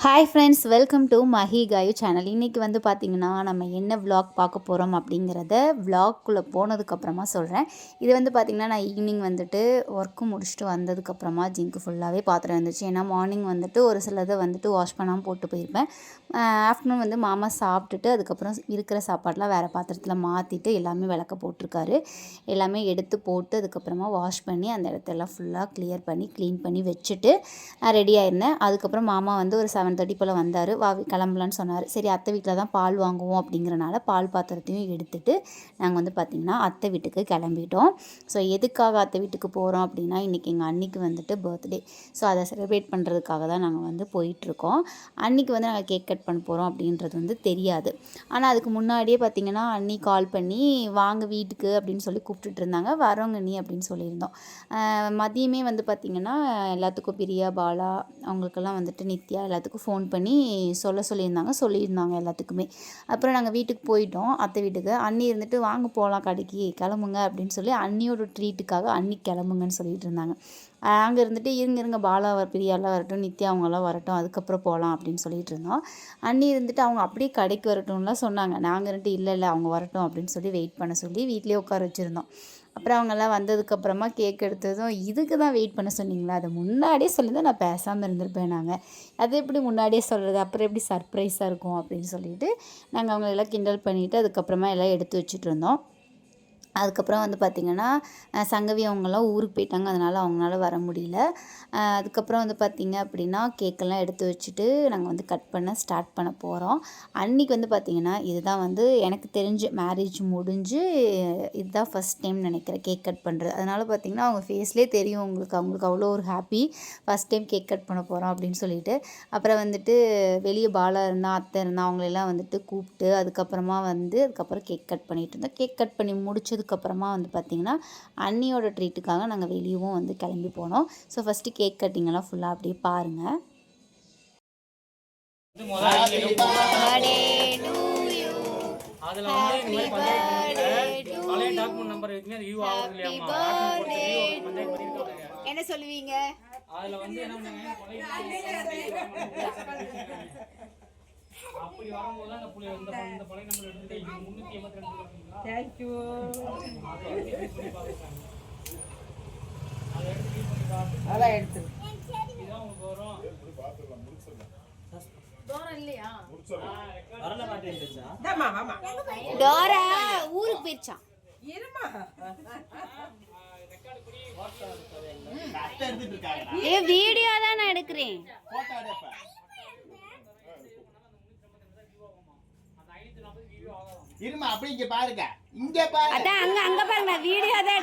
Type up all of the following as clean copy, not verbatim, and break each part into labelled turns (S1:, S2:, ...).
S1: Hi friends, welcome to Mahi Gayu channel. இன்றைக்கி வந்து பார்த்திங்கன்னா நம்ம என்ன விலாக் பார்க்க போகிறோம் அப்படிங்கிறத விலாக்குள்ளே போனதுக்கப்புறமா சொல்கிறேன். இது வந்து பார்த்திங்கன்னா நான் ஈவினிங் வந்துட்டு ஒர்க்கு முடிச்சுட்டு வந்ததுக்கப்புறமா ஜிங்க்கு ஃபுல்லாகவே பாத்திரம் இருந்துச்சு. ஏன்னா மார்னிங் வந்துட்டு ஒரு சிலதை வந்துட்டு வாஷ் பண்ணாமல் போட்டு போயிருப்பேன். ஆஃப்டர்நூன் வந்து மாமா சாப்பிட்டுட்டு அதுக்கப்புறம் இருக்கிற சாப்பாடெலாம் வேறு பாத்திரத்தில் மாற்றிட்டு எல்லாமே விளக்க போட்டிருக்காரு. எல்லாமே எடுத்து போட்டு அதுக்கப்புறமா வாஷ் பண்ணி அந்த இடத்தெல்லாம் ஃபுல்லாக க்ளியர் பண்ணி க்ளீன் பண்ணி வச்சுட்டு ரெடி ஆயிருந்தேன். அதுக்கப்புறம் மாமா வந்து ஒரு 7:30 போல் வந்தார். கிளம்பலான்னு சொன்னார். சரி, அத்தை வீட்டில் தான் பால் வாங்குவோம் அப்படிங்கிறனால பால் பாத்திரத்தையும் எடுத்துகிட்டு நாங்கள் வந்து பார்த்திங்கன்னா அத்தை வீட்டுக்கு கிளம்பிட்டோம். ஸோ எதுக்காக அத்தை வீட்டுக்கு போகிறோம் அப்படின்னா, இன்றைக்கி எங்கள் அன்னிக்கு வந்துட்டு பர்த்டே. ஸோ அதை செலிப்ரேட் பண்ணுறதுக்காக தான் நாங்கள் வந்து போயிட்டுருக்கோம். அன்றைக்கி வந்து நாங்கள் கேக் கட் பண்ண போகிறோம் அப்படின்றது வந்து தெரியாது. ஆனால் அதுக்கு முன்னாடியே பார்த்திங்கன்னா அண்ணி கால் பண்ணி வாங்க வீட்டுக்கு அப்படின்னு சொல்லி கூப்பிட்டுட்டு இருந்தாங்க. வரோங்க நீ அப்படின்னு சொல்லியிருந்தோம். மதியமே வந்து பார்த்திங்கன்னா எல்லாத்துக்கும் பிரியா, பாலா அவங்களுக்கெல்லாம் வந்துட்டு நித்யா எல்லாத்துக்கும் ஃபோன் பண்ணி சொல்லியிருந்தாங்க எல்லாத்துக்குமே. அப்புறம் நாங்கள் வீட்டுக்கு போயிட்டோம், அத்தை வீட்டுக்கு. அண்ணி இருந்துட்டு வாங்க போகலாம் கடைக்கு கிளம்புங்க அப்படின்னு சொல்லி அண்ணியோட ட்ரீட்டுக்காக அண்ணி கிளம்புங்கன்னு சொல்லிட்டு இருந்தாங்க. அங்கே இருந்துட்டு இருங்க பாலா பிரியாலாம் வரட்டும், நித்யா அவங்கெல்லாம் வரட்டும், அதுக்கப்புறம் போகலாம் அப்படின்னு சொல்லிட்டு இருந்தோம். அண்ணி இருந்துட்டு அவங்க அப்படியே கடைக்கு வரட்டும்லாம் சொன்னாங்க. நாங்கள் இருந்துட்டு இல்லை அவங்க வரட்டும் அப்படின்னு சொல்லி வெயிட் பண்ண சொல்லி வீட்லேயே உட்கார வச்சுருந்தோம். அப்புறம் அவங்கெல்லாம் வந்ததுக்கப்புறமா கேக் எடுத்ததும், இதுக்கு தான் வெயிட் பண்ண சொன்னீங்களா, அதை முன்னாடியே சொல்லியிருந்தால் நான் பேசாமல் இருந்திருப்பேன். நாங்கள் அது எப்படி முன்னாடியே சொல்கிறது, அப்புறம் எப்படி சர்ப்ரைஸாக இருக்கும் அப்படின்னு சொல்லிட்டு நாங்கள் அவங்களெல்லாம் கிண்டல் பண்ணிவிட்டு அதுக்கப்புறமா எல்லாம் எடுத்து வச்சுட்டு இருந்தோம். அதுக்கப்புறம் வந்து பார்த்திங்கன்னா சங்கவி அவங்கெல்லாம் ஊருக்கு போயிட்டாங்க, அதனால் அவங்களால வர முடியல. அதுக்கப்புறம் வந்து பார்த்திங்க அப்படின்னா கேக்கெல்லாம் எடுத்து வச்சுட்டு நாங்கள் வந்து கட் பண்ண ஸ்டார்ட் பண்ண போகிறோம். அன்றைக்கி வந்து பார்த்திங்கன்னா இதுதான் வந்து எனக்கு தெரிஞ்சு மேரேஜ் முடிஞ்சு இதுதான் ஃபஸ்ட் டைம் நினைக்கிறேன் கேக் கட் பண்ணுறது. அதனால் பார்த்திங்கன்னா அவங்க ஃபேஸ்லேயே தெரியும் அவங்களுக்கு அவ்வளோ ஒரு happy, first time cake cut பண்ண போகிறோம் அப்படின்னு சொல்லிட்டு. அப்புறம் வந்துட்டு வெளியே பாலா இருந்தால் அத்தை இருந்தால் அவங்களெல்லாம் வந்துட்டு கூப்பிட்டு அதுக்கப்புறம் கேக் கட் பண்ணிகிட்டு இருந்தோம். கேக் கட் பண்ணி முடிச்சதுக்கப்புறமா வந்து பார்த்திங்கன்னா அண்ணியோட ட்ரீட்டுக்காக நாங்கள் வெளியவும் வந்து கிளம்பி போனோம். ஸோ ஃபஸ்ட்டு கேக் கட்டிங்கெல்லாம் ஃபுல்லாக அப்படியே பாருங்கள். என்ன சொல்லுவீங்க? அப்படி வரும்போது அந்த புளி இந்த பழைய நம்பர் எடுத்துட்டு 382 थैंक यू அத எடுத்து இதான் உங்களுக்கு வரும். பாத்துறலாம் முடிச்சிடலாம். டோரா இல்லையா? வரல மாட்டேன்னுச்சா? டமா மாமா டோரா ஊருக்கு போயிச்சா? இருமா ரெக்கார்ட் பண்ணி அத்தை எடுத்துட்டு இருக்காங்க. வீடியோ தான் நான் எடுக்கிறேன். போட்டோ எடுப்பேன். இருமா அப்படி இங்க பாருங்க, இங்க பாருங்க. அதான் அங்க பாருங்க, நான் வீடியோ தான்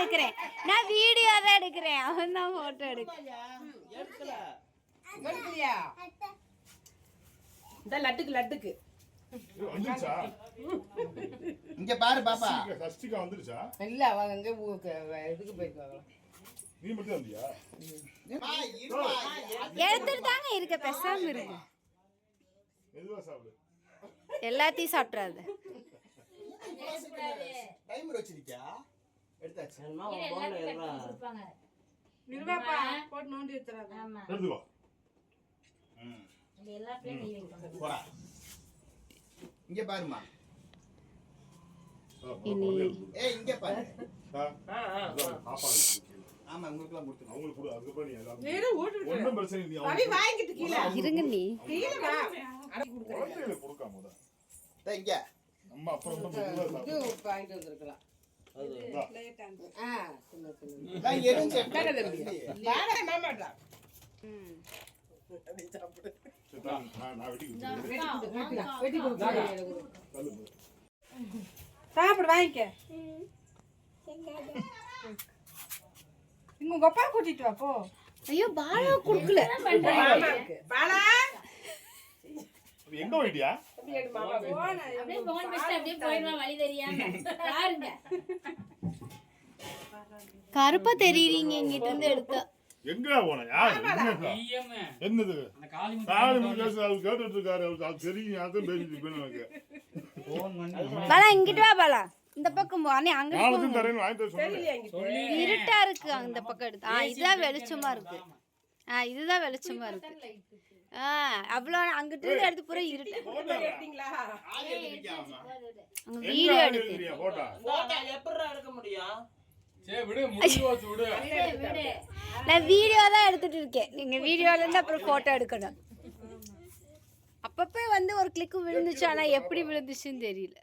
S1: எடுக்கிறேன். அவன் தான் போட்டோ எடுக்கலையா? இந்த லட்டுக்கு வந்துச்சா? இங்க பாரு பாப்பா. சஷ்டிகா வந்துருச்சா? இல்ல அவங்க அங்க இதுக்கு போயிருக்காங்க. நீ மட்டும் வந்தியா? எடுத்துட்டு தாங்க இருக்க, பேசாம இருங்க. மெதுவா சாப்பிடு. எல்லாத்தையும் சாப்பிட்றாது. டைம் வச்சிருக்கியா? எடுத்தாச்சு. நிர்வாப்பா போட்டு நோண்டி எடுத்துறாங்க. எடுத்துக்கோ. எல்லா பிளேட் நீ வைங்க. போடா. இங்க பாருமா. ஏய் இங்க பாரு. பாப்பா. ஆமா உங்களுக்குலாம் கொடுத்து. அவங்களுக்கு கொடு. அதுக்கு அப்புறம் நீ எல்லாம். நேரா ஓட்டு. ஒண்ணும் பிரச்சனை இல்ல. அவி வாங்கிட்டு கீழ. இருங்க நீ. கீழ வா. குழந்தைகளுக்கு கொடுக்காம போடா. டேய் இங்க. அம்மா அப்புறம் இது வாங்கிட்டு வந்திருக்கலாம். அது லேட் ஆ சின்ன நான் எரிஞ்சு கடை தம்பி. வாடா மாமாடா. அப்படி சாப்பிடு. நான் வெட்டி கொடுத்து. சாப்பிடு வாங்கிக்க. இங்க உங்க அப்பா கூட்டிட்டு வா போ. ஐயோ பாலா குடுக்கல. பாலா எங்க போயிட்டியா? அப்படியே போன் வெச்சிட்டு அப்படியே போய்டுவா வழி தெரியாம. பாருங்க. கருப்பா தெரியுறீங்க இங்கிட்ட இருந்து எடுத்தா. எங்கடா போன? யார்? என்னது? அந்த காளி முகேஷ் அவர் கேட்டுட்டு இருக்காரு. அவர் தெரியும் யாரும் பேசிட்டு போனவங்க. போன் பண்ணி பாலா இங்கிட்ட வா பாலா. இந்த பக்கம் போ. அண்ணே அங்க நாளைக்கு தரேன்னு வாங்கிட்டு சொல்லு. இருட்டா இருக்கு அந்த பக்கம் எடுத்து. இதுதான் வெளிச்சமா இருக்கு. இதுதான் வெளிச்சமா இருக்கு. அவ்வளோ அங்கிட்டு இருந்து எடுத்து பூரா இருட்டு
S2: எடுத்தீங்களா?
S1: அங்கே வீடியோ எடுத்து
S2: எடுக்க முடியும்?
S1: நான் வீடியோ தான் எடுத்துட்டு இருக்கேன். நீங்கள் வீடியோலேருந்து அப்புறம் ஃபோட்டோ எடுக்கணும். அப்பப்போ வந்து ஒரு கிளிக்கு விழுந்துச்சு, ஆனால் எப்படி விழுந்துச்சுன்னு தெரியல.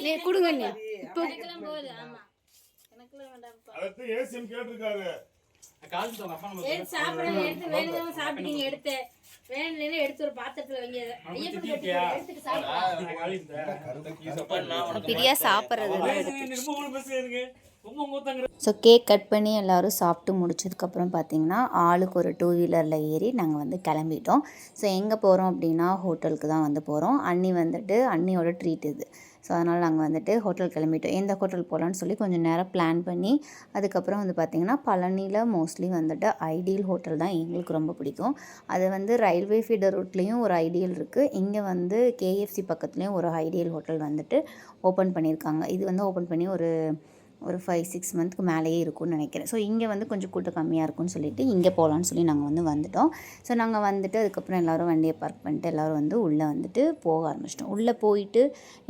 S1: நீ கொடுங்க நீ பிரியா சாப்பிட்றது. ஸோ கேக் கட் பண்ணி எல்லோரும் சாப்பிட்டு முடிச்சதுக்கப்புறம் பார்த்திங்கன்னா ஆளுக்கு ஒரு 2 வீலரில் ஏறி நாங்கள் வந்து கிளம்பிட்டோம். ஸோ எங்கே போகிறோம் அப்படின்னா ஹோட்டலுக்கு தான் வந்து போகிறோம். அண்ணியோட ட்ரீட் இது. ஸோ அதனால் நாங்கள் வந்துட்டு ஹோட்டல் கிளம்பிட்டோம். எந்த ஹோட்டல் போகலான்னு சொல்லி கொஞ்சம் நேரம் பிளான் பண்ணி அதுக்கப்புறம் வந்து பார்த்திங்கன்னா பழனியில் மோஸ்ட்லி வந்துட்டு ஐடியல் ஹோட்டல் தான் எங்களுக்கு ரொம்ப பிடிக்கும். அது வந்து ரயில்வே ஃபீடர் ரூட்லேயும் ஒரு ஐடியல் இருக்குது. இங்கே வந்து கேஎஃப்சி பக்கத்துலேயும் ஒரு ஐடியல் ஹோட்டல் வந்துட்டு ஓப்பன் பண்ணியிருக்காங்க. இது வந்து ஓப்பன் பண்ணி ஒரு 5-6 மந்த்துக்கு மேலேயே இருக்கும்னு நினைக்கிறேன். ஸோ இங்கே வந்து கொஞ்சம் கூட்டம் கம்மியாக இருக்கும்னு சொல்லிட்டு இங்கே போகலான்னு சொல்லி நாங்கள் வந்துட்டோம். ஸோ நாங்கள் வந்துட்டு அதுக்கப்புறம் எல்லோரும் வண்டியை பார்க் பண்ணிட்டு எல்லோரும் வந்து உள்ளே வந்துட்டு போக ஆரம்பிச்சிட்டோம். உள்ளே போயிட்டு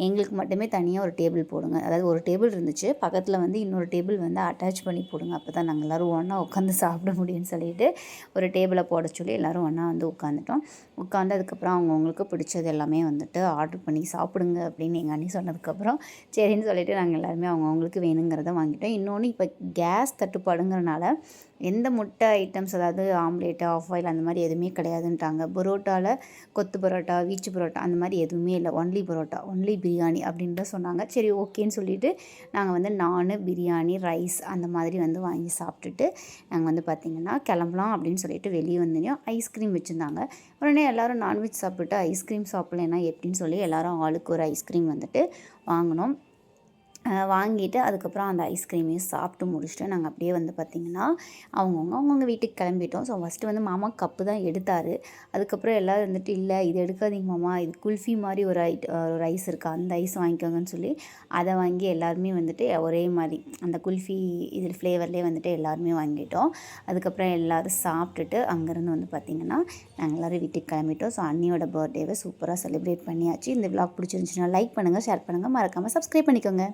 S1: எங்களுக்கு மட்டுமே தனியாக ஒரு டேபிள் போடுங்க, அதாவது ஒரு டேபிள் இருந்துச்சு, பக்கத்தில் வந்து இன்னொரு டேபிள் வந்து அட்டாச் பண்ணி போடுங்க, அப்போ தான் நாங்கள் எல்லோரும் ஒன்றா உட்காந்து சாப்பிட முடியும்னு சொல்லிட்டு ஒரு டேபிளை போட சொல்லி எல்லோரும் ஒன்றா வந்து உட்காந்துட்டோம். உட்காந்து அதுக்கப்புறம் அவங்கவுங்களுக்கு பிடிச்சது எல்லாமே வந்துட்டு ஆர்டர் பண்ணி சாப்பிடுங்க அப்படின்னு எங்கள் அண்ணி சொன்னதுக்கப்புறம் சரின்னு சொல்லிவிட்டு நாங்கள் எல்லாருமே அவங்கவுங்களுக்கு வேணுங்கிறத வாங்கிட்டோம். இன்னொன்று இப்போ கேஸ் தட்டுப்பாடுங்கிறனால எந்த முட்டை ஐட்டம்ஸ், அதாவது ஆம்லேட்டு, ஆஃப் ஆயில் அந்த மாதிரி எதுவுமே கிடையாதுன்ட்டாங்க. பரோட்டாவில் கொத்து பரோட்டா, வீச்சு பரோட்டா அந்த மாதிரி எதுவுமே இல்லை, ஒன்லி பரோட்டா, ஒன்லி பிரியாணி அப்படின்னு தான் சொன்னாங்க. சரி ஓகேன்னு சொல்லிவிட்டு நாங்கள் வந்து நானு, பிரியாணி, ரைஸ் அந்த மாதிரி வந்து வாங்கி சாப்பிட்டுட்டு நாங்கள் வந்து பார்த்திங்கன்னா கிளம்பலாம் அப்படின்னு சொல்லிட்டு வெளியே வந்தோம். ஐஸ்கிரீம் வச்சுருந்தாங்க. உடனே எல்லோரும் நான்வெஜ் சாப்பிட்டு ஐஸ்கிரீம் சாப்பிட்லன்னா எப்படின்னு சொல்லி எல்லோரும் ஆளுக்கு ஒரு ஐஸ்கிரீம் வந்துட்டு வாங்கினோம். வாங்கிட்டு அதுக்கப்புறம் அந்த ஐஸ்கிரீமையும் சாப்பிட்டு முடிச்சுட்டு நாங்கள் அப்படியே வந்து பார்த்திங்கன்னா அவங்கவுங்க வீட்டுக்கு கிளம்பிட்டோம். ஸோ ஃபஸ்ட்டு வந்து மாமா கப்பு தான் எடுத்தார். அதுக்கப்புறம் எல்லோரும் வந்துட்டு இல்லை இது எடுக்காதீங்க மாமா, இது குல்ஃபி மாதிரி ஒரு ஐஸ் இருக்குது, அந்த ஐஸ் வாங்கிக்கோங்கன்னு சொல்லி அதை வாங்கி எல்லாருமே வந்துட்டு ஒரே மாதிரி அந்த குல்ஃபி இதில் ஃப்ளேவர்லேயே வந்துட்டு எல்லாருமே வாங்கிட்டோம். அதுக்கப்புறம் எல்லோரும் சாப்பிட்டுட்டு அங்கேருந்து வந்து பார்த்திங்கன்னா நாங்கள் எல்லோரும் வீட்டுக்கு கிளம்பிட்டோம். ஸோ அண்ணியோட பர்த்டேவை சூப்பராக செலிப்ரேட் பண்ணியாச்சு. இந்த விளாக் பிடிச்சிருந்துச்சுன்னா லைக் பண்ணுங்கள், ஷேர் பண்ணுங்கள், மறக்காமல் சப்ஸ்கிரைப் பண்ணிக்கோங்க.